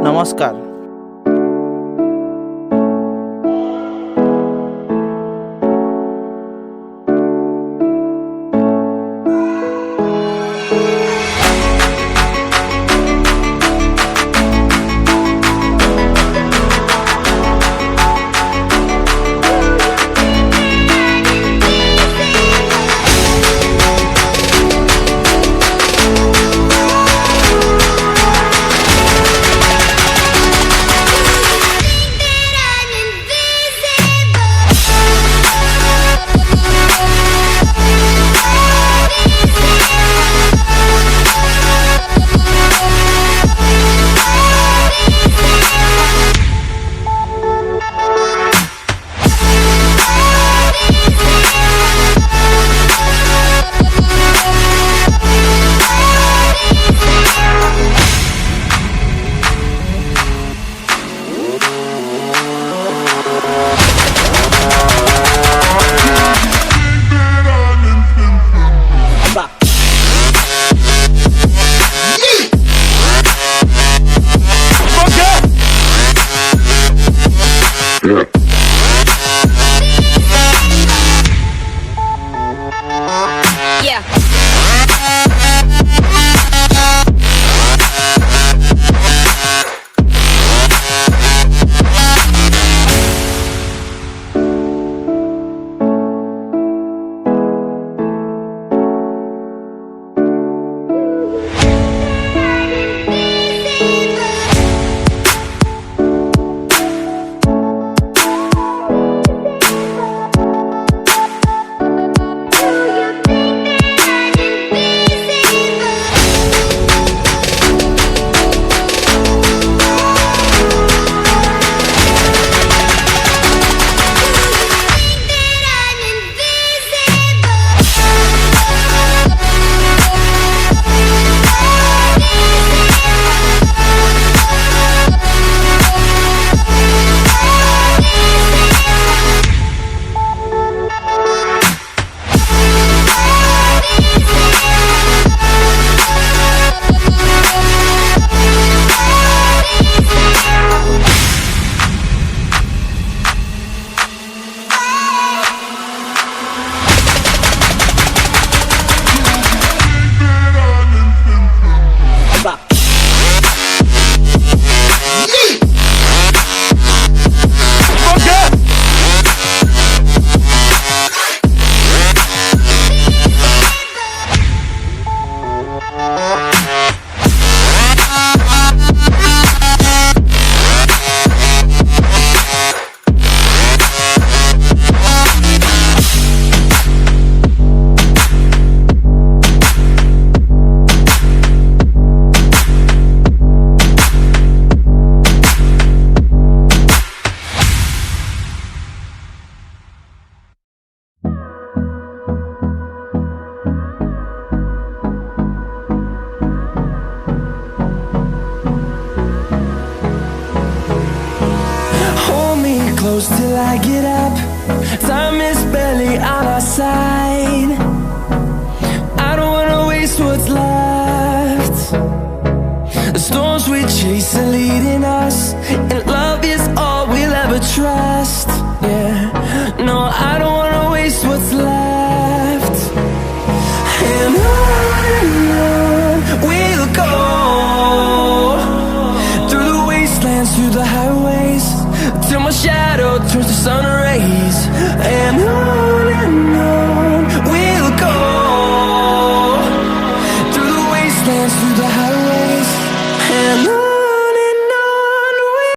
নমস্কার। Close till I get up. Time is barely on our side. I don't wanna waste what's left. The storms we chase are leading us, and love is all we'll ever trust. Yeah, no, I don't wanna waste what's left. And on we'll go, through the wastelands, through the highways, till my shadow turns to sun rays. And on we'll go, through the wastelands, through the highways, and on.